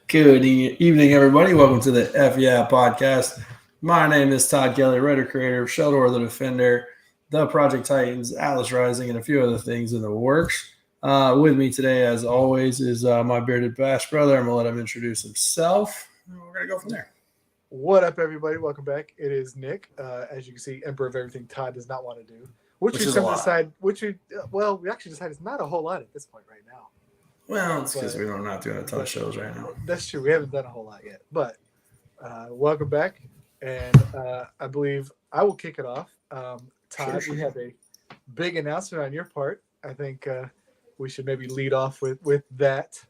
Good evening, everybody. Welcome to the F Yeah podcast. My name is Todd Kelly, writer creator of Sheldor the Defender, the Project Titans, Atlas Rising, and a few other things in the works. With me today, as always, is my bearded bash brother. I'm going to let him introduce himself. We're going to go from there. What up, everybody? Welcome back. It is Nick. As you can see, Emperor of everything Todd does not want to do. Which is a lot. we actually decided it's not a whole lot at this point right now. Well, it's because we're not doing a ton of shows right now. That's true. We haven't done a whole lot yet. But welcome back. And I believe I will kick it off. Todd, we have a big announcement on your part. I think we should maybe lead off with that.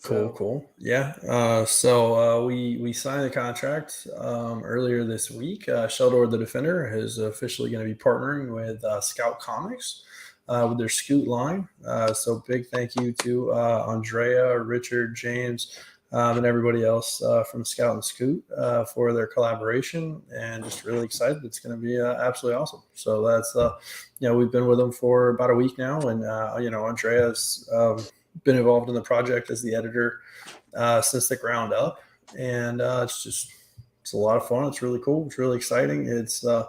Cool. Yeah. So we signed the contract earlier this week. Sheldor the Defender is officially going to be partnering with Scout Comics with their Scoot line. So big thank you to Andrea, Richard, James, and everybody else from Scout and Scoot for their collaboration. And just really excited. It's going to be absolutely awesome. So that's we've been with them for about a week now, and Andrea's been involved in the project as the editor since the ground up, and it's a lot of fun. It's really cool. It's really exciting. It's a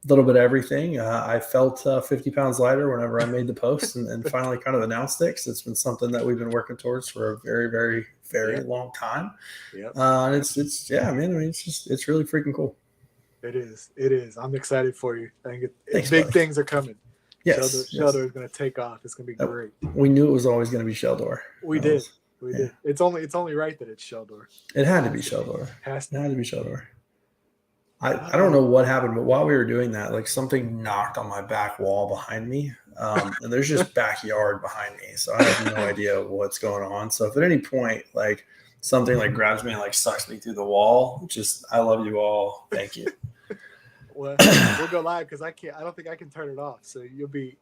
little bit of everything. I felt 50 pounds lighter whenever I made the post and finally kind of announced it, because it's been something that we've been working towards for a very, very, very long time. Yep. And it's really freaking cool. It is. I'm excited for you. I think Thanks, big buddy. Things are coming. Yes, Sheldor is going to take off. It's going to be great. We knew it was always going to be Sheldor. We did. It's only right that it's Sheldor. It had to be Sheldor. It had to be Sheldor. I don't know what happened, but while we were doing that, like, something knocked on my back wall behind me, and there's just backyard behind me, so I have no idea what's going on. So if at any point like something like grabs me and like sucks me through the wall, I love you all. Thank you. Well, we'll go live because I don't think I can turn it off. So you'll be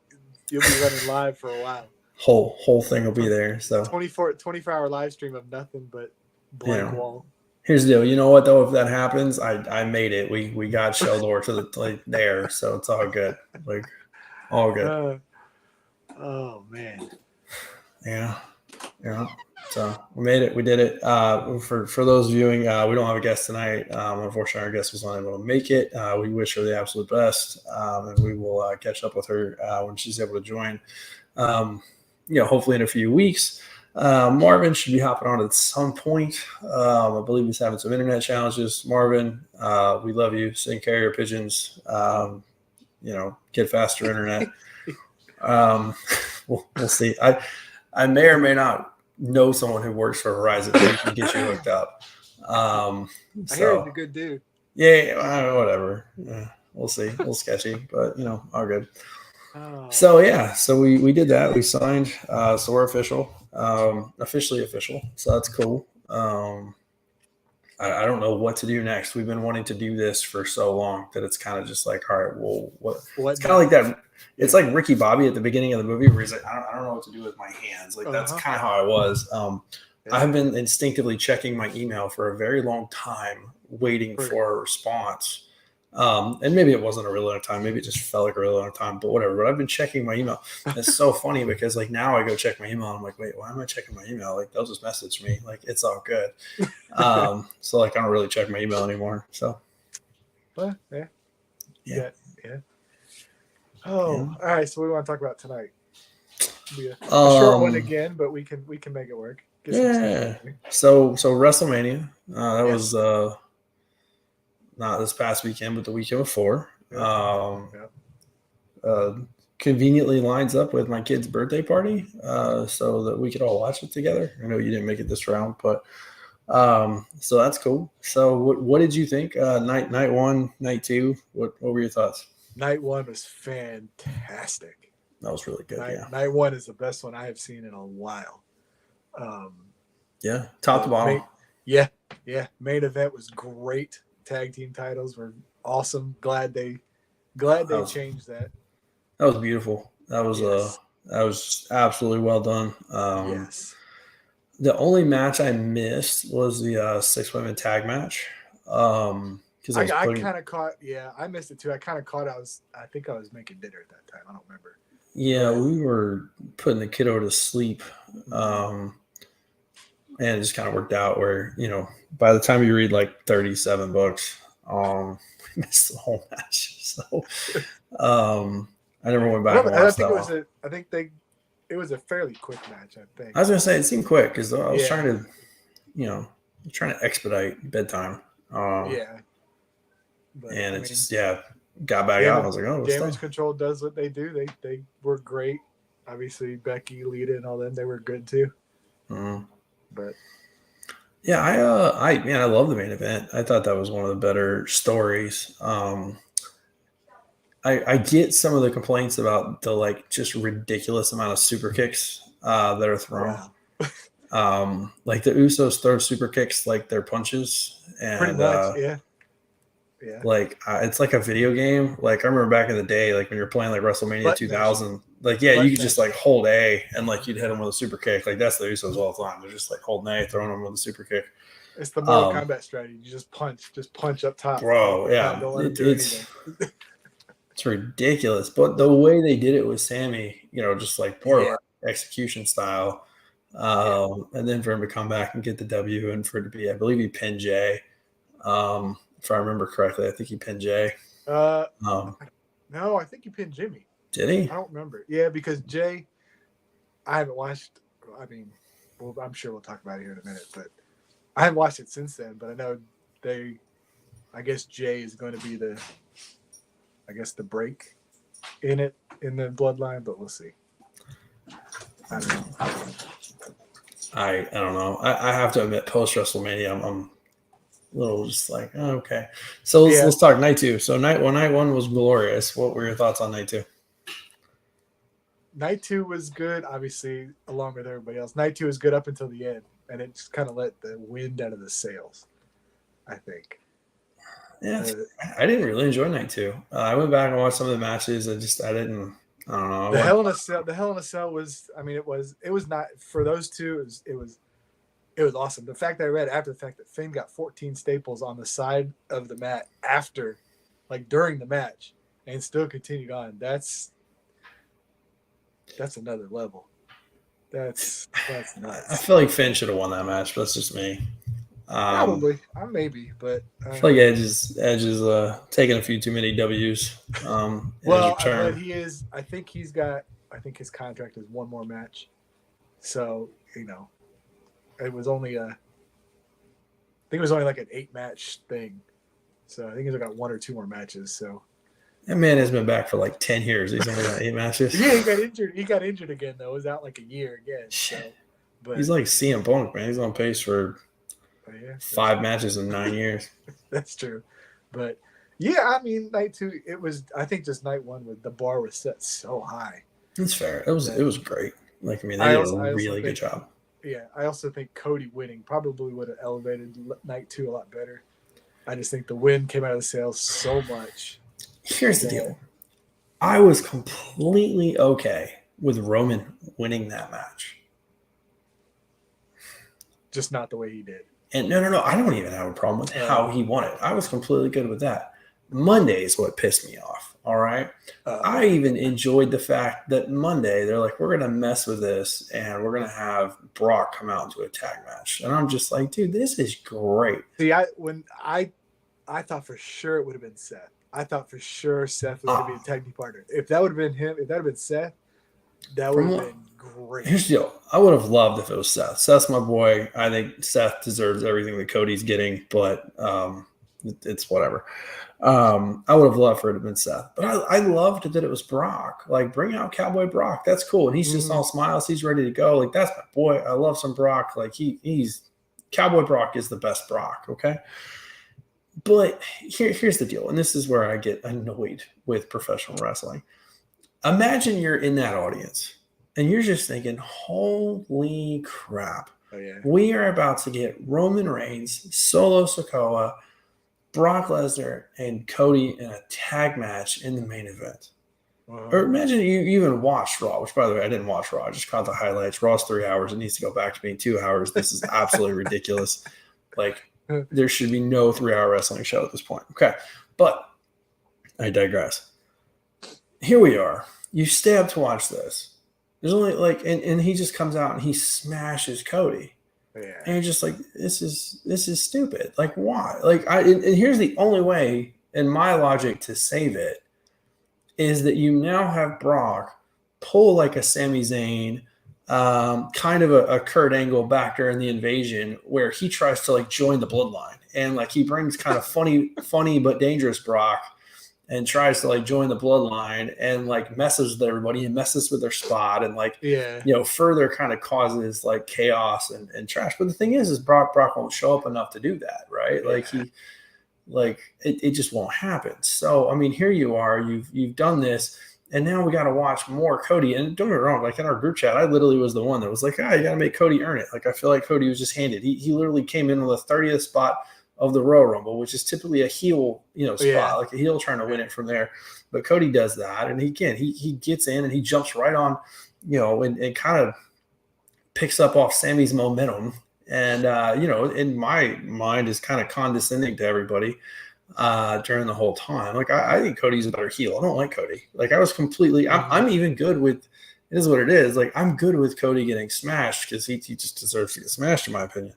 running live for a while. Whole thing will be there. So 24-hour live stream of nothing but blank wall. Here's the deal. You know what though? If that happens, I made it. We got Sheldor to the there, so it's all good. Like, all good. Oh man. Yeah. So we made it. We did it. For those viewing, we don't have a guest tonight. Unfortunately, our guest was not able to make it. We wish her the absolute best, and we will catch up with her when she's able to join. Hopefully in a few weeks. Marvin should be hopping on at some point. I believe he's having some internet challenges. Marvin, we love you. Send carrier pigeons. Get faster internet. We'll see. I may or may not know someone who works for Verizon who can get you hooked up. I hear he's a good dude. Yeah, whatever. We'll see. A little sketchy, but all good. Oh. So we did that. We signed. So we're officially official. So that's cool. I don't know what to do next. We've been wanting to do this for so long that it's kind of just like, all right, well, what? It's kind of like that. It's like Ricky Bobby at the beginning of the movie where he's like, I don't know what to do with my hands. Like, that's kind of how I was. I have been instinctively checking my email for a very long time, waiting for a response. And maybe it wasn't a really long time. Maybe it just felt like a really long time, but whatever. But I've been checking my email. It's so funny because like now I go check my email and I'm like, wait, why am I checking my email? Like, they'll just message me. Like, it's all good. So like I don't really check my email anymore. So. Well, yeah. Oh, all right. So what do we want to talk about tonight? Be a short one again, but we can make it work. So WrestleMania. That was not this past weekend, but the weekend before. Conveniently lines up with my kid's birthday party, so that we could all watch it together. I know you didn't make it this round, but so that's cool. So what did you think? Night one, night two. What were your thoughts? Night one was fantastic. That was really good. Night one is the best one I have seen in a while. Top to bottom. Main event was great. Tag team titles were awesome. Glad they changed that. That was beautiful. That was absolutely well done. Yes. The only match I missed was the 6-women tag match. Because I kind of caught. Yeah, I missed it too. I kind of caught. I think I was making dinner at that time. I don't remember. Yeah, we were putting the kiddo to sleep. And it just kind of worked out where, by the time you read like 37 books, we missed the whole match. So I never went back and I watched think that one. it was a fairly quick match. I think. I was gonna say it seemed quick because I was Yeah. trying to expedite bedtime. Yeah. But, and got back out. I was like, oh, what's Damage that? Control does what they do. They were great. Obviously, Becky, Lita, and all them, they were good too. Mm-hmm. But yeah, I love the main event. I thought that was one of the better stories. I get some of the complaints about the like just ridiculous amount of super kicks that are thrown. wow. Like the Usos throw super kicks like their punches, and Pretty much, yeah. Like it's like a video game. Like I remember back in the day, like when you're playing like WrestleMania Button 2000, mashing. you could just like hold A and like you'd hit them with a super kick. Like that's the Usos all the time. They're just like holding A, throwing them with a super kick. It's the Mortal Kombat strategy. You just punch up top, bro. Yeah, don't let them do anything. It's ridiculous. But the way they did it with Sammy, just like poor execution style. And then for him to come back and get the W, and for it to be, I believe he pinned Jay. If I remember correctly, I think he pinned Jay. No, I think he pinned Jimmy. Did he? I don't remember. Yeah, because Jay, I haven't watched. I mean, well, I'm sure we'll talk about it here in a minute, but I haven't watched it since then. But I know I guess Jay is going to be the break in the bloodline, but we'll see. I don't know. I don't know. I have to admit, post WrestleMania, I'm a little just like, oh, okay. So let's talk night 2. So night one was glorious. What were your thoughts on night 2? Night 2 was good, obviously, along with everybody else. Night 2 was good up until the end, and it just kind of let the wind out of the sails, I think. Yeah, I didn't really enjoy night 2. I went back and watched some of the matches. I don't know. The Hell in a Cell was, I mean, it was not for those two. It was awesome. The fact that I read after the fact that Finn got 14 staples on the side of the mat after, like during the match, and still continued on. That's another level. That's nuts. I feel like Finn should have won that match, but that's just me. Probably, maybe, but I feel like Edge is taking a few too many W's. Well, but he is. I think his contract is one more match, so it was only like an 8-match thing. So I think he's got 1 or 2 more matches. So that man has been back for like 10 years. He's only got 8 matches. Yeah, he got injured. He got injured again though. It was out like a year again. So, but he's like CM Punk, man. He's on pace for 5 matches in 9 years. That's true. But yeah, I mean, night 2, it was. I think just night 1 the bar was set so high. That's fair. It was great. Like I mean, they did a really good job. Yeah, I also think Cody winning probably would have elevated night 2 a lot better. I just think the win came out of the sails so much. Here's the deal. I was completely okay with Roman winning that match. Just not the way he did. And no, I don't even have a problem with how he won it. I was completely good with that. Monday is what pissed me off. All right. I even enjoyed the fact that Monday they're like, we're going to mess with this and we're going to have Brock come out into a tag match. And I'm just like, dude, this is great. See, I thought for sure it would have been Seth. I thought for sure Seth was going to be a tag team partner. If that would have been him, if that would have been Seth, that would have been great. Here's the deal. I would have loved if it was Seth. Seth's my boy. I think Seth deserves everything that Cody's getting, but it's whatever. I would have loved for it to have been Seth. But I loved that it was Brock. Like, bring out Cowboy Brock. That's cool. And he's just all smiles. He's ready to go. Like, that's my boy. I love some Brock. Like, he's Cowboy Brock is the best Brock, okay? But here's the deal, and this is where I get annoyed with professional wrestling. Imagine you're in that audience, and you're just thinking, holy crap. Oh, yeah. We are about to get Roman Reigns, Solo Sikoa, Brock Lesnar, and Cody in a tag match in the main event. Or imagine you even watched Raw, which, by the way, I didn't watch Raw. I just caught the highlights. Raw's 3 hours. It needs to go back to being 2 hours. This is absolutely ridiculous. Like, there should be no 3-hour wrestling show at this point. Okay. But I digress. Here we are. You stay up to watch this. There's only and he just comes out and he smashes Cody. Yeah. And you're just like, this is stupid. Like, why? Like, and here's the only way in my logic to save it is that you now have Brock pull like a Sami Zayn, kind of a Kurt Angle back during the invasion, where he tries to like join the bloodline, and like he brings kind of funny but dangerous Brock, and tries to like join the bloodline, and like messes with everybody and messes with their spot, and like further kind of causes like chaos and trash. But the thing is Brock won't show up enough to do that, right? Yeah. Like it just won't happen. So I mean, here you are, you've done this, and now we got to watch more Cody. And don't get me wrong, like in our group chat, I literally was the one that was like, you got to make Cody earn it. Like I feel like Cody was just handed. He literally came in on the 30th spot of the Royal Rumble, which is typically a heel, spot, like a heel trying to win it from there. But Cody does that, and he gets in and he jumps right on, and kind of picks up off Sammy's momentum. And, in my mind is kind of condescending to everybody during the whole time. Like, I think Cody's a better heel. I don't like Cody. Like, I was completely – I'm even good with – it is what it is. Like, I'm good with Cody getting smashed because he just deserves to get smashed, in my opinion.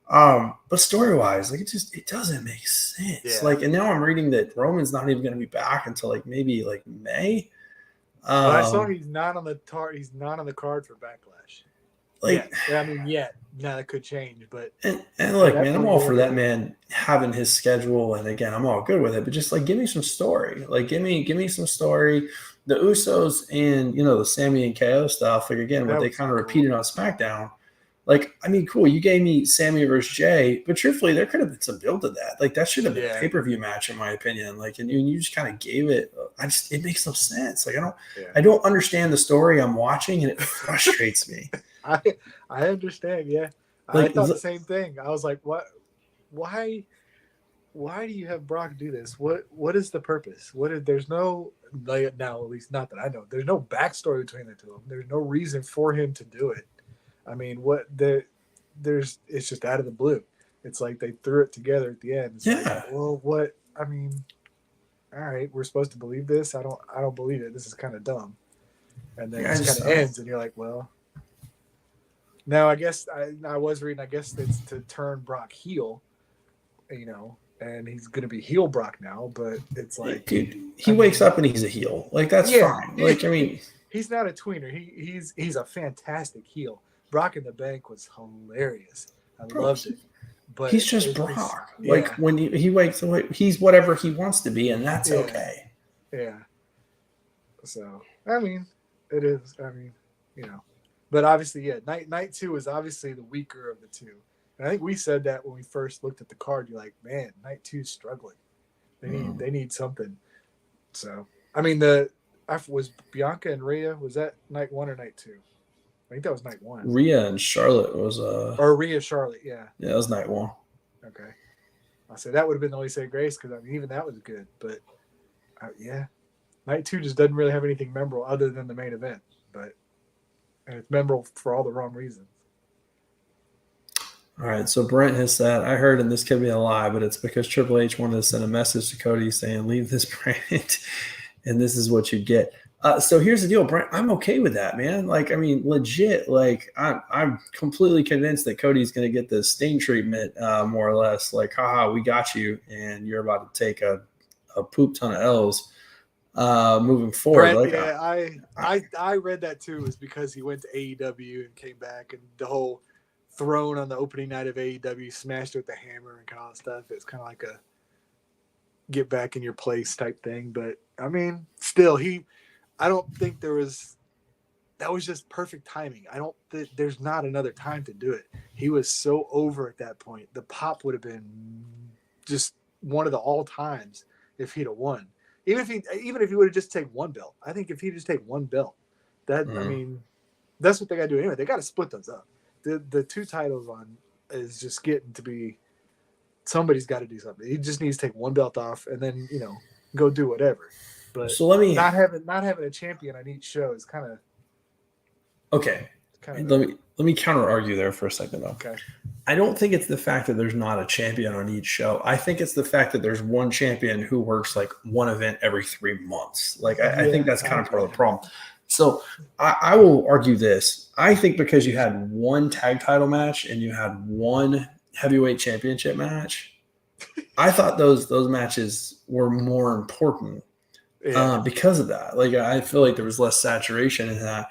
But story-wise, like, it doesn't make sense. Yeah. Like, and now I'm reading that Roman's not even going to be back until, like, maybe, like, May. Well, I saw he's not on the card for Backlash. Like, yeah. I mean, now that could change, but and look, man, I'm all for that man having his schedule, and again, I'm all good with it. But just like, give me some story. Like, give me some story. The Usos and the Sammy and KO stuff. Like again, what they kind of repeated on SmackDown. Like, I mean, cool. You gave me Sammy versus Jay, but truthfully, there could have been some build to that. Like, that should have been a pay-per-view match, in my opinion. Like, and you just kind of gave it. It makes no sense. Like, I don't understand the story I'm watching, and it frustrates me. I understand. Yeah, like, I thought the same thing. I was like, what? Why do you have Brock do this? What is the purpose? There's no, like, now, at least not that I know. There's no backstory between the two of them. There's no reason for him to do it. I mean, it's just out of the blue. It's like they threw it together at the end. It's like, well, what? I mean, all right, we're supposed to believe this. I don't believe it. This is kind of dumb. And then it just kind of ends, and you're like, well. Now, I guess I was reading. I guess it's to turn Brock heel, and he's going to be heel Brock now. But it's like, dude, he wakes up and he's a heel. Like, that's fine. Like, I mean, he's not a tweener. He's a fantastic heel. Brock in the Bank was hilarious. I loved it. But he's just Brock. Like, when he wakes up, he's whatever he wants to be, and that's okay. Yeah. So, I mean, it is. I mean, But obviously, night 2 is obviously the weaker of the two. And I think we said that when we first looked at the card. You're like, man, night 2 is struggling. They need something. So, I mean, was Bianca and Rhea, was that night 1 or night 2? I think that was night 1. Rhea and Charlotte was or Rhea Charlotte, yeah. Yeah, that was night 1. Okay. I said that would have been the only Say Grace because I mean even that was good, but night 2 just doesn't really have anything memorable other than the main event, and it's memorable for all the wrong reasons. All right, so Brent has said, I heard, and this could be a lie, but it's because Triple H wanted to send a message to Cody saying, leave this brand, and this is what you get. So here's the deal, Brent. I'm okay with that, man. Like, I mean, legit, like, I'm completely convinced that Cody's going to get the Sting treatment, more or less. Like, haha, we got you, and you're about to take a poop ton of L's moving forward. Brent, like, I read that too. Is because he went to AEW and came back, and the whole throne on the opening night of AEW smashed it with the hammer and all that stuff. It's kind of like a get back in your place type thing. But I mean, still, I don't think that was just perfect timing. I don't think there's not another time to do it. He was so over at that point. The pop would have been just one of the all times if he'd have won. Even if he would have just taken one belt. I think if he just take one belt, I mean, that's what they got to do anyway. They got to split those up. The 2 titles is just getting to be, somebody's got to do something. He just needs to take one belt off and then, go do whatever. But so not having a champion on each show is kind of okay. Let me counter argue there for a second though. Okay. I don't think it's the fact that there's not a champion on each show. I think it's the fact that there's one champion who works like one event every 3 months. Like I think that's kind of part of the problem. So I will argue this. I think because you had one tag title match and you had one heavyweight championship match, I thought those matches were more important because of that. Like I feel like there was less saturation in that.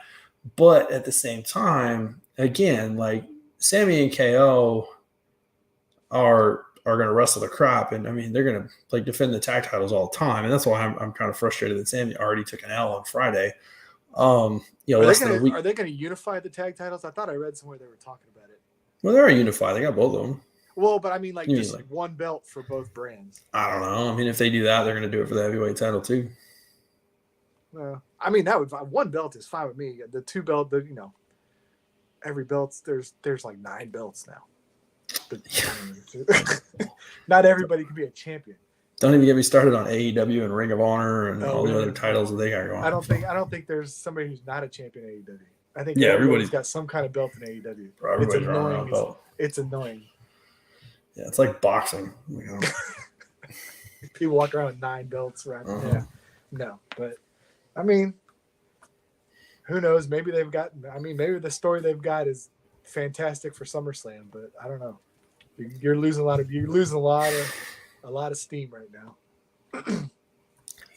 But at the same time, again, like Sammy and KO are going to wrestle the crap, and I mean they're going to like defend the tag titles all the time, and that's why I'm kind of frustrated that Sammy already took an L on Friday. Are they going to unify the tag titles? I thought I read somewhere they were talking about it. Well, they're unified. They got both of them. Well, but I mean, like just one belt for both brands. I don't know. I mean, if they do that, they're going to do it for the heavyweight title too. Well, I mean, that would one belt is fine with me. The two belt, every belt there's like 9 belts now. But, not everybody can be a champion. Don't even get me started on AEW and Ring of Honor and all the other titles that they got going. I don't think there's somebody who's not a champion in AEW. I think everybody's got some kind of belt in AEW. It's annoying. It's annoying. Yeah, it's like boxing. People walk around with 9 belts around. Yeah, no, but I mean, who knows? Maybe they've got. I mean, maybe the story they've got is fantastic for SummerSlam, but I don't know. You're losing a lot of steam right now.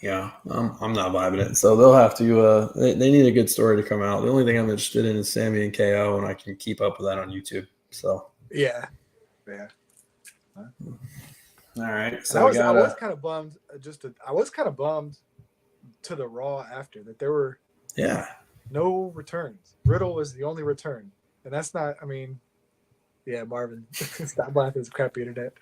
Yeah, I'm not vibing it. So they'll have to. They need a good story to come out. The only thing I'm interested in is Sammy and KO, and I can keep up with that on YouTube. So yeah. All right. So I was kind of bummed. I was kind of bummed to the Raw after that there were no returns. Riddle was the only return, and that's not. I mean, yeah, Marvin, stop laughing. It's crappy internet.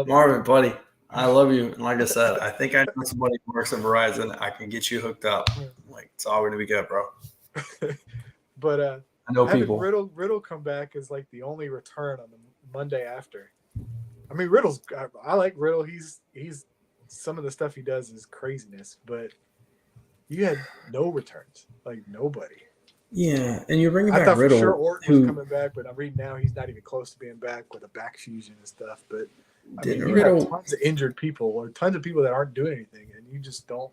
Marvin, buddy, I love you. And like I said, I think I know somebody who works at Verizon. I can get you hooked up. Like it's all going to be good, bro. But I know people. Riddle come back is like the only return on the Monday after. I mean, I like Riddle. He's some of the stuff he does is craziness, but you had no returns, like nobody. Yeah, and you're bringing back I Riddle. thought for sure Orton was coming back, but I'm reading now he's not even close to being back with a back fusion and stuff. But I mean, you have tons of injured people or tons of people that aren't doing anything, and you just don't.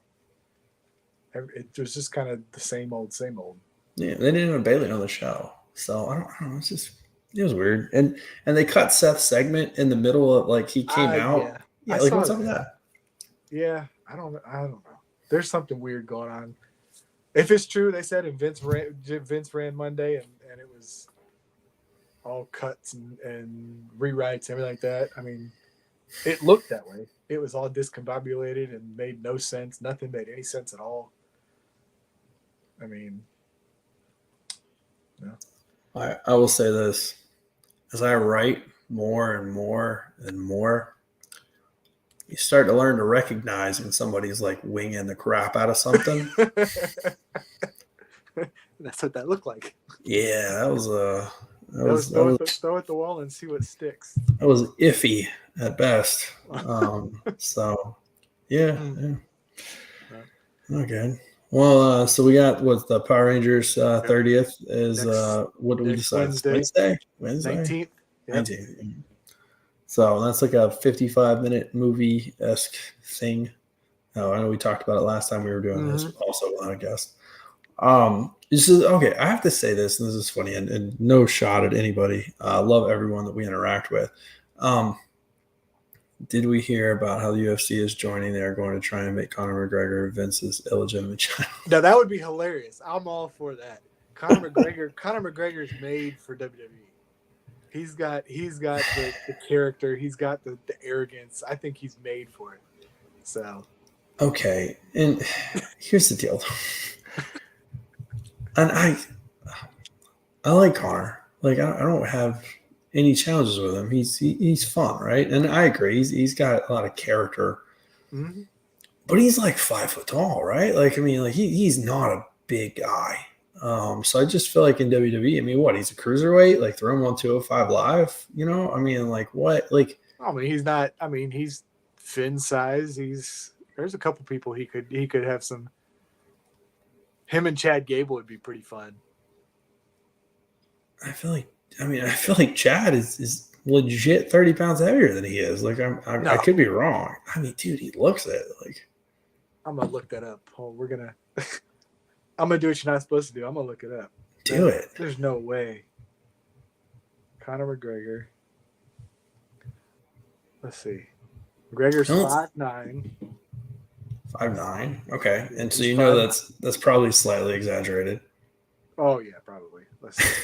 It was just kind of the same old. Yeah, they didn't have Bailey on the show, so I don't know. It was weird, and they cut Seth's segment in the middle of like he came out. Yeah, like what's up with that? Yeah, I don't know. There's something weird going on. If it's true, they said, and Vince ran Monday, and it was all cuts and rewrites, everything like that. I mean, it looked that way. It was all discombobulated and made no sense. Nothing made any sense at all. I mean, no. I will say this. As I write more and more and more, you start to learn to recognize when somebody's like winging the crap out of something. That's what that looked like. Yeah, that was throw at the wall and see what sticks. That was iffy at best. So yeah. Okay. Well, so we got the Power Rangers 30th is what do we decide? Wednesday? 19th. Yep. 19th. So that's like a 55-minute movie-esque thing. Oh, I know we talked about it last time we were doing this also without a guest. This is okay. I have to say this, and this is funny, and no shot at anybody. I love everyone that we interact with. Did we hear about how the UFC is joining? They're going to try and make Conor McGregor Vince's illegitimate child. Now that would be hilarious. I'm all for that. Conor McGregor's made for WWE. He's got the character. He's got the arrogance. I think he's made for it. So. Okay, and here's the deal. And I like Conor. Like I don't have any challenges with him. He's fun, right? And I agree. He's got a lot of character. Mm-hmm. But he's like 5 foot tall, right? Like I mean, like he's not a big guy. So I just feel like in WWE, I mean, he's a cruiserweight, like throw him on 205 Live, you know? I mean, like what? Like I mean, he's not. I mean, he's Finn size. There's a couple people he could have some. Him and Chad Gable would be pretty fun. I feel like Chad is legit 30 pounds heavier than he is. Like I could be wrong. I mean, dude, he looks it. Like I'm gonna look that up. Oh, we're gonna. I'm gonna do what you're not supposed to do. I'm gonna look it up. Do it. There's no way. Conor McGregor. Let's see. McGregor's 5'9". 5'9". Okay, Yeah, and so he's you know 5'9". that's probably slightly exaggerated. Oh yeah, probably. Let's see.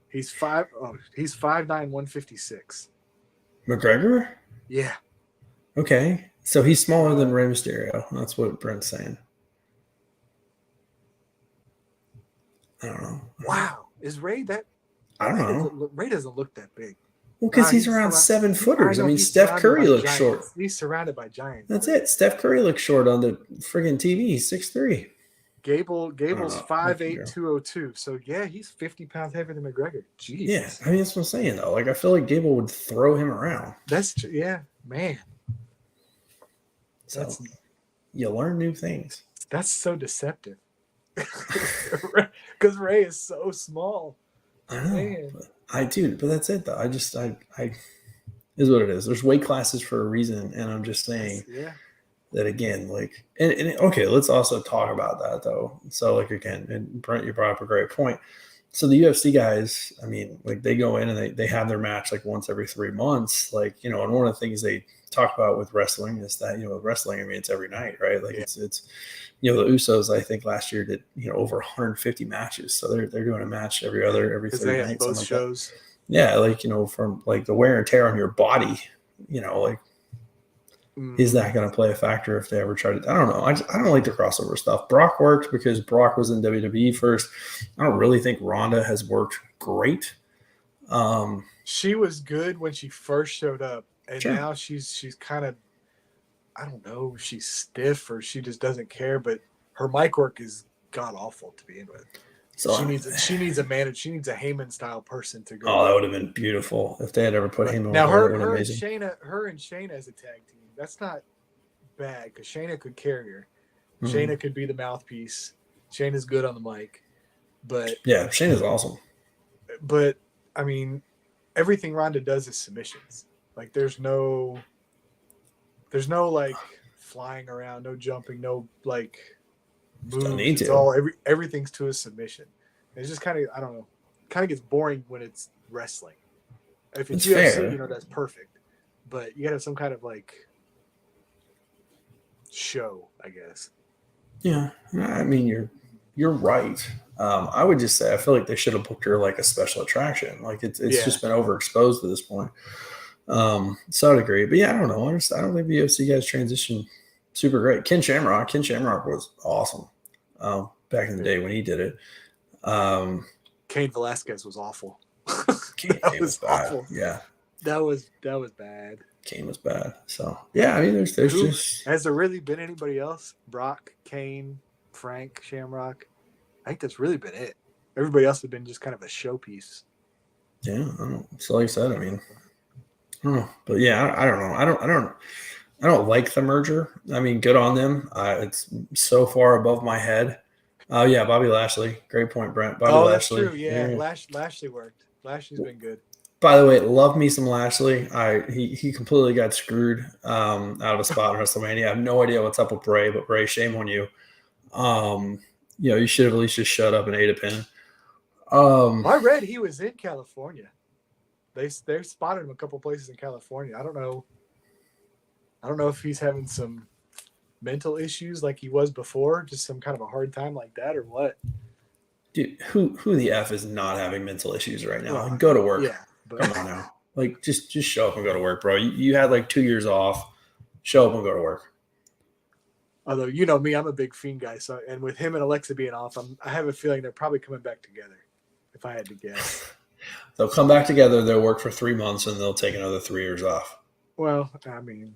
He's 5'9", 156. McGregor? Yeah. Okay, so he's smaller than Rey Mysterio. That's what Brent's saying. I don't know. Wow, is Ray that? I don't know. Ray doesn't look that big. Well, because he's around 7 footers. I mean, Steph Curry looks short. He's surrounded by giants. That's it. Steph Curry looks short on the friggin' TV. He's 6'3". Gable's 5'8", 202. So yeah, he's 50 pounds heavier than McGregor. Jeez. Yeah, I mean that's what I'm saying though. Like I feel like Gable would throw him around. Man. So you learn new things. That's so deceptive. Because Ray is so small. I know. But that's it though. I is what it is. There's weight classes for a reason, and I'm just saying that again, like, and okay, let's also talk about that though. So like again, and Brent, you brought up a great point. So the UFC guys, I mean, like they go in and they have their match like once every 3 months, like, you know, and one of the things they talk about with wrestling is that, you know, with wrestling, I mean, it's every night, right? Like it's, you know, the Usos, I think last year did, you know, over 150 matches. So they're doing a match every 3 nights. Both shows. Like yeah. Like, you know, from like the wear and tear on your body, you know, like, is that going to play a factor if they ever try to? I don't know. I don't like the crossover stuff. Brock worked because Brock was in WWE first. I don't really think Ronda has worked great. She was good when she first showed up, and now she's kind of, I don't know, she's stiff or she just doesn't care. But her mic work is god awful to begin with. So she needs a manager. She needs a Heyman style person to go. Oh, that would have been beautiful if they had ever put Heyman. Now her and Shayna as a tag team. That's not bad because Shayna could carry her. Mm-hmm. Shayna could be the mouthpiece. Shayna's good on the mic, but yeah, Shayna's awesome. But I mean, everything Ronda does is submissions. Like there's no like flying around, no jumping, no like moves. Don't need to. It's all everything's to a submission. It's just kind of, I don't know, kind of gets boring when it's wrestling. If it's UFC, fair. You know, that's perfect. But you gotta have some kind of like show, I guess. Yeah, I mean you're right. I would just say I feel like they should have booked her like a special attraction. Like it's just been overexposed to this point. So I'd agree, but yeah, I don't know. I don't think the UFC guys transition super great. Ken Shamrock was awesome back in the day when he did it. Cain Velasquez was awful. That was awful. Yeah, that was bad. Kane was bad. So yeah, I mean, there's just has there really been anybody else? Brock, Kane, Frank, Shamrock. I think that's really been it. Everybody else has been just kind of a showpiece. Yeah, I don't know. So like I said, I mean, I don't know, but yeah, I don't know. I don't like the merger. I mean, good on them. It's so far above my head. Oh yeah, Bobby Lashley. Great point, Brent. Bobby Lashley. That's true. Yeah. Lashley worked. Lashley's been good. By the way, love me some Lashley. He completely got screwed out of a spot in WrestleMania. I have no idea what's up with Bray, but Bray, shame on you. You know, you should have at least just shut up and ate a pin. I read he was in California. They spotted him a couple places in California. I don't know if he's having some mental issues like he was before, just some kind of a hard time like that, or what. Dude, who the F is not having mental issues right now? Well, go to work. Yeah. But, come on now. Like, just show up and go to work, bro. You had like 2 years off. Show up and go to work. Although, you know me, I'm a big Fiend guy. So, and with him and Alexa being off, I have a feeling they're probably coming back together, if I had to guess. They'll come back together. They'll work for 3 months, and they'll take another 3 years off. Well, I mean,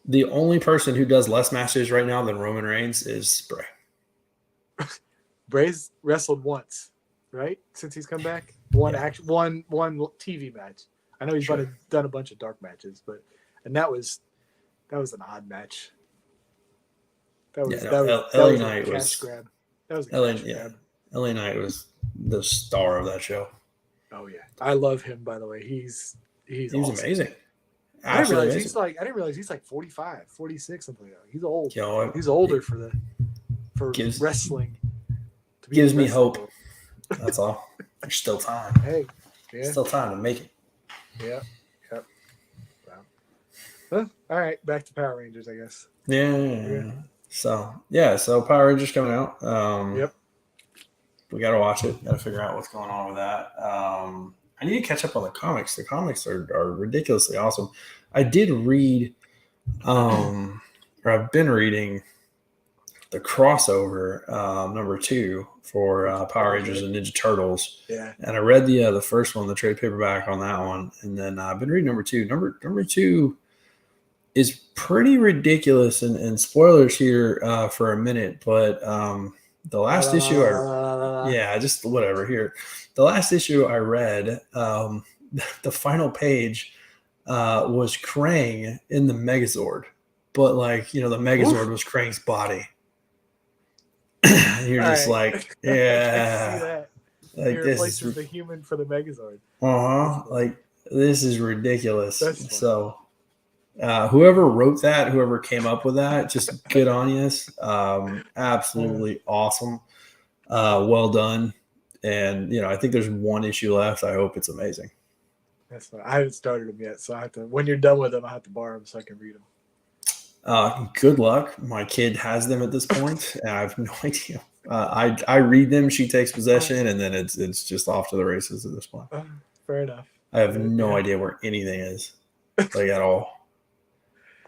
the only person who does less matches right now than Roman Reigns is Bray. Bray's wrestled once, right? Since he's come back, one TV match. I know he's done a bunch of dark matches, and that was an odd match. That was LA Knight a was grab. That was a cash grab. LA Knight was the star of that show. Oh yeah, I love him. By the way, he's awesome. Amazing. I didn't realize he's like 45, 46, something like that. He's old. He's older for for wrestling. To be gives me hope. That's all. There's still time. Hey, yeah. Still time to make it. Yeah. Yep. Wow. Well, all right. Back to Power Rangers, I guess. Yeah. So Power Rangers coming out. Yep. We got to watch it. Got to figure out what's going on with that. I need to catch up on the comics. The comics are ridiculously awesome. I did read, or I've been reading the crossover number 2 for Power Rangers and Ninja Turtles. Yeah. And I read the first one, the trade paperback on that one, and then I've been reading number 2. Number 2 is pretty ridiculous, and spoilers here for a minute, but the last issue, just whatever here. The last issue I read, the final page was Krang in the Megazord, but the Megazord was Krang's body. You're just like, yeah, like this is the human for the Megazord. This is ridiculous. So whoever wrote that, whoever came up with that, just good on you. Absolutely awesome. Well done. And I think there's one issue left. I hope it's amazing. That's fine. I haven't started them yet, so I have to. When you're done with them, I have to borrow them so I can read them. Good luck. My kid has them at this point, and I have no idea. I read them. She takes possession, and then it's just off to the races at this point. Fair enough. I have no idea where anything is, at all.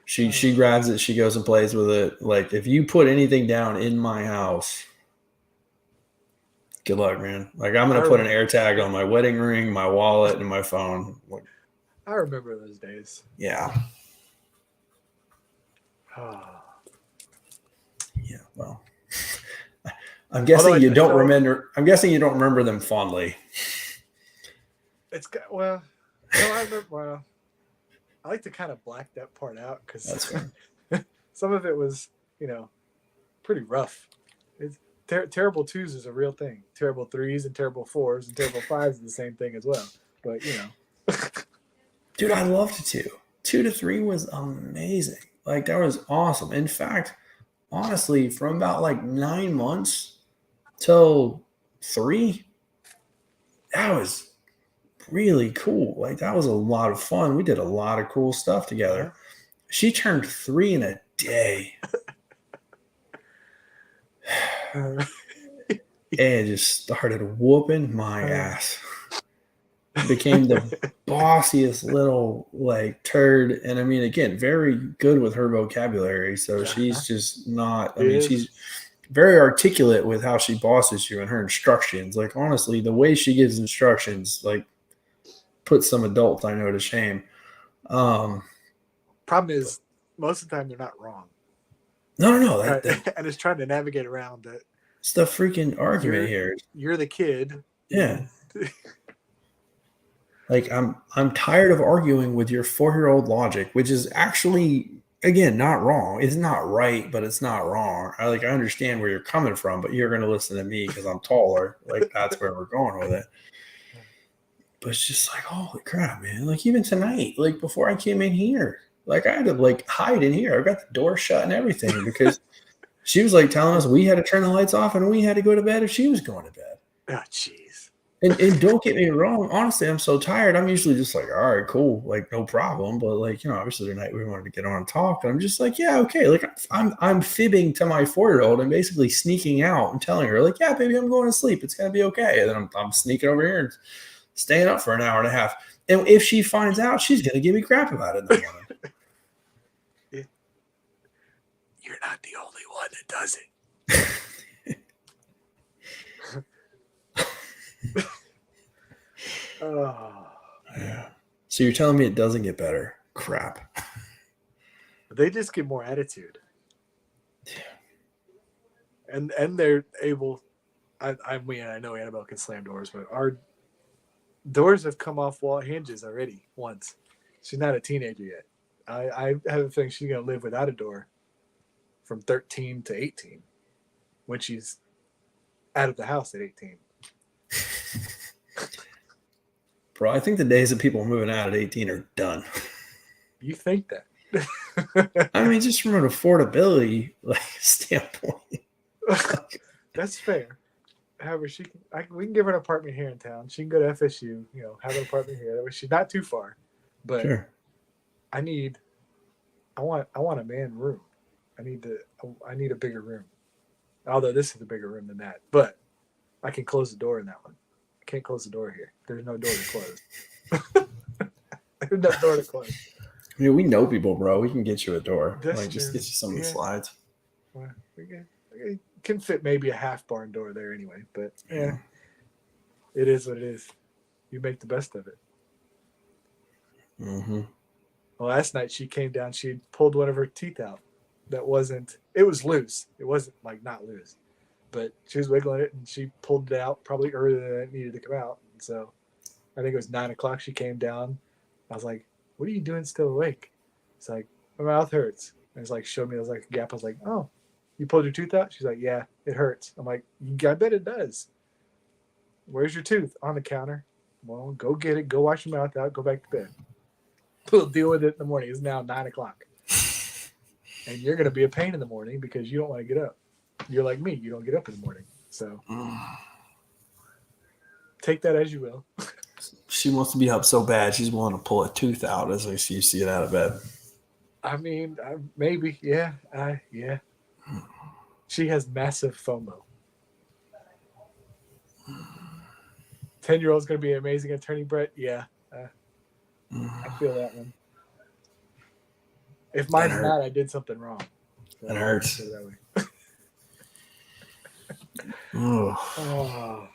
She grabs it. She goes and plays with it. Like, if you put anything down in my house, good luck, man. Like, I'm gonna put an air tag on my wedding ring, my wallet, and my phone. I remember those days. Yeah. Yeah, well, I'm guessing you don't remember. I'm guessing you don't remember them fondly. I remember. Well, I like to kind of black that part out because some of it was, pretty rough. It's terrible 2s is a real thing. Terrible 3s and terrible 4s and terrible 5s is the same thing as well. But dude, I loved 2. 2 to 3 was amazing. Like, that was awesome. In fact, honestly, from about 9 months till 3, that was really cool. Like, that was a lot of fun. We did a lot of cool stuff together. She turned 3 in a day. And just started whooping my ass. Became the bossiest little turd, and I mean, again, very good with her vocabulary. So she's just not. I mean, she's very articulate with how she bosses you and her instructions. Like, honestly, the way she gives instructions, puts some adults I know to shame. Problem is, most of the time they're not wrong. No. And it's trying to navigate around it. It's the freaking argument here. You're the kid. Yeah. I'm tired of arguing with your 4-year-old logic, which is actually, again, not wrong. It's not right, but it's not wrong. I understand where you're coming from, but you're going to listen to me because I'm taller. That's where we're going with it. But it's just holy crap, man. Even tonight, before I came in here, I had to hide in here. I got the door shut and everything because she was telling us we had to turn the lights off and we had to go to bed if she was going to bed. Oh, jeez. And don't get me wrong. Honestly, I'm so tired. I'm usually just all right, cool. No problem. But obviously tonight we wanted to get on and talk. And I'm just yeah, okay. I'm fibbing to my 4-year-old and basically sneaking out and telling her yeah, baby, I'm going to sleep. It's going to be okay. And then I'm sneaking over here and staying up for an hour and a half. And if she finds out, she's going to give me crap about it in the morning. You're not the only one that does it. Yeah. So you're telling me it doesn't get better? Crap. They just get more attitude. Yeah. And they're able. I know Annabelle can slam doors, but our doors have come off wall hinges already once. She's not a teenager yet. I have a feeling she's gonna live without a door from 13 to 18 when she's out of the house at 18. Bro, I think the days of people moving out at 18 are done. You think that? I mean, just from an affordability standpoint. That's fair. However, we can give her an apartment here in town. She can go to FSU, have an apartment here. That way she's not too far. But Sure. I want a man room. I need a bigger room. Although this is a bigger room than that. But I can close the door in that one. I can't close the door here. There's no door to close. There's no door to close. I mean, we know people, bro. We can get you a door. Just get you some of the slides. Well, we can fit maybe a half barn door there anyway. But yeah, it is what it is. You make the best of it. Mm-hmm. Well, last night she came down. She pulled one of her teeth out. It was loose. It wasn't like not loose, but she was wiggling it and she pulled it out probably earlier than it needed to come out. And so I think it was 9:00. She came down. I was like, "What are you doing still awake?" It's like, "My mouth hurts." And it's like, showed me, I was like, a gap. I was like, "Oh, you pulled your tooth out?" She's like, "Yeah, it hurts." I'm like, "I bet it does." "Where's your tooth?" "On the counter." "Well, go get it. Go wash your mouth out. Go back to bed. We'll deal with it in the morning." It's now 9:00. And you're going to be a pain in the morning because you don't want to get up. You're like me. You don't get up in the morning. So take that as you will. She wants to be up so bad. She's willing to pull a tooth out as you see it out of bed. I mean, maybe. Yeah. Yeah. She has massive FOMO. 10-year-old's going to be an amazing attorney, Brett. Yeah. I feel that one. If mine's not, I did something wrong. So it hurts. That way. Oh.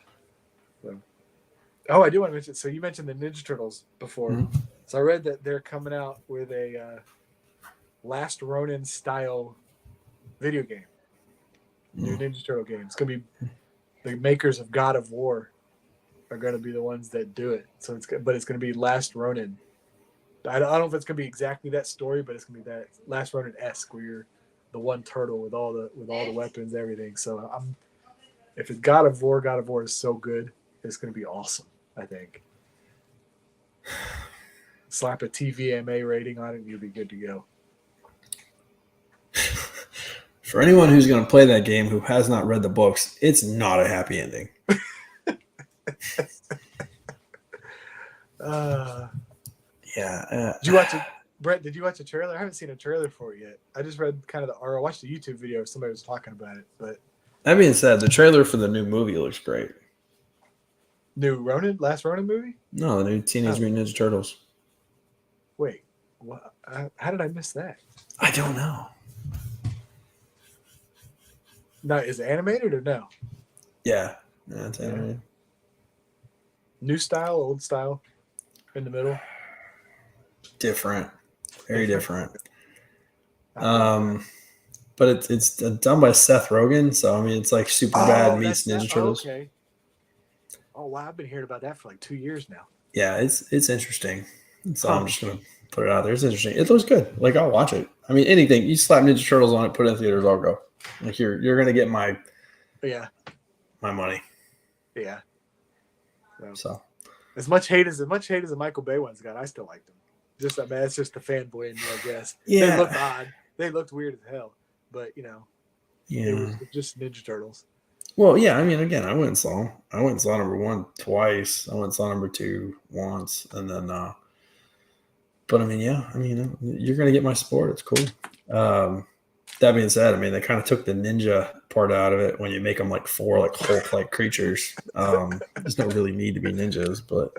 I do want to mention. So you mentioned the Ninja Turtles before. Mm-hmm. So I read that they're coming out with a Last Ronin style video game. New Ninja Turtle game. It's gonna be the makers of God of War are going to be the ones that do it. So it's going to be Last Ronin. I don't know if it's going to be exactly that story, but it's going to be that Last Ronin-esque where you're the one turtle with all the weapons, everything. So if it's God of War is so good, it's going to be awesome, I think. Slap a TVMA rating on it and you'll be good to go. For anyone who's going to play that game who has not read the books, it's not a happy ending. Did you watch it, Brett? Did you watch a trailer? I haven't seen a trailer for it yet. I just read or I watched a YouTube video. Somebody was talking about it, but that being said, the trailer for the new movie looks great. Last Ronin movie? No, the new Teenage Mutant Ninja Turtles. Wait, what? How did I miss that? I don't know. No, is it animated or no? Yeah, it's animated. New style, old style, in the middle. Different, very different. But it's done by Seth Rogen, so I mean it's like Superbad meets Ninja Turtles. Okay. Oh wow, I've been hearing about that for like 2 years now. Yeah, it's interesting. So I'm just gonna put it out there. It's interesting. It looks good. Like I'll watch it. I mean anything. You slap Ninja Turtles on it, put it in theaters, I'll go. Like you're gonna get my money. Yeah. So as much hate as the Michael Bay ones got, I still liked them. It's just the fanboy in me, I guess. Yeah. They looked odd. They looked weird as hell. But it was just Ninja Turtles. Well, yeah, I mean, again, I went and saw number 1 twice. I went and saw number 2 once, and then but I mean, yeah, I mean, you're gonna get my support. It's cool. That being said, I mean, they kind of took the ninja part out of it when you make them like 4 like Hulk-like creatures. There's no really need to be ninjas, but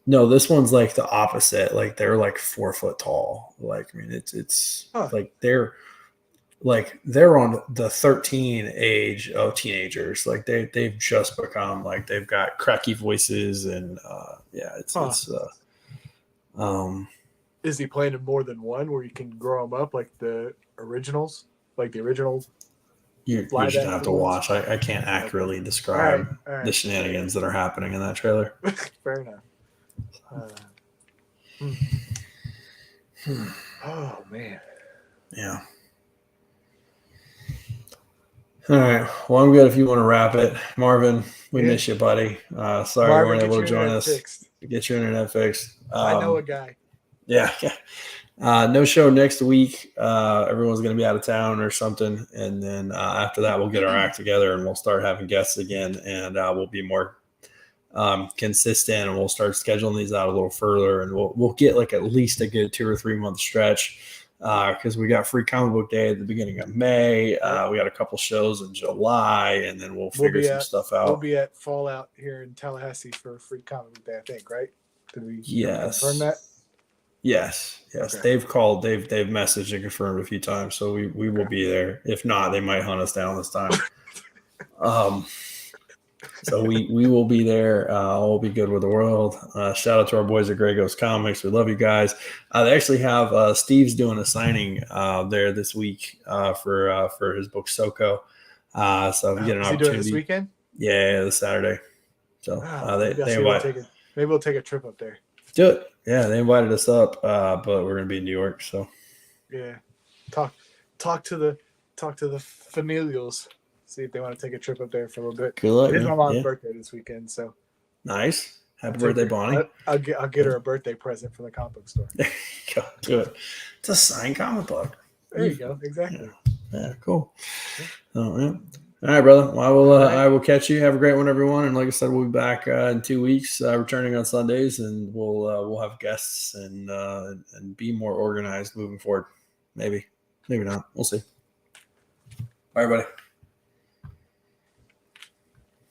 no, this one's like the opposite. Like they're like 4 foot tall. Like I mean, it's like they're on the 13 age of teenagers. Like they've just become like they've got cracky voices and Is he playing in more than one where you can grow them up like the originals? Like the original? You should have to watch. I can't accurately describe the shenanigans that are happening in that trailer. Fair enough. Oh, man. Yeah. All right. Well, I'm good if you want to wrap it. Marvin, we miss you, buddy. Sorry you weren't able to join us. Get your internet fixed. I know a guy. Yeah. No show next week. Everyone's going to be out of town or something. And then after that, we'll get our act together and we'll start having guests again. And we'll be more consistent, and we'll start scheduling these out a little further. And we'll get like at least a good 2 or 3 month stretch because we got Free Comic Book Day at the beginning of May. We got a couple shows in July, and then we'll figure some stuff out. We'll be at Fallout here in Tallahassee for Free Comic Book Day, I think, right? Did we confirm that? Yes. Okay. They've called, they've messaged and confirmed a few times, so we will be there. If not, they might hunt us down this time. So we will be there. We'll be good with the world. Shout out to our boys at Grey Ghost Comics. We love you guys. They actually have Steve's doing a signing there this week for his book Soko. So if you get an opportunity, doing this weekend? Yeah, this Saturday. So maybe we'll take a trip up there. Do it. Yeah, they invited us up, but we're gonna be in New York. So yeah, talk to the familials. See if they want to take a trip up there for a little bit. Good luck. It's my mom's birthday this weekend, so nice. Happy birthday, Bonnie. I'll get her a birthday present from the comic book store. Go do it. It's a signed comic book. There you go. Exactly. Yeah, cool. Oh, yeah. All right, brother. Well, I will catch you. Have a great one, everyone. And like I said, we'll be back in 2 weeks, returning on Sundays, and we'll have guests and be more organized moving forward. Maybe not. We'll see. All right, buddy.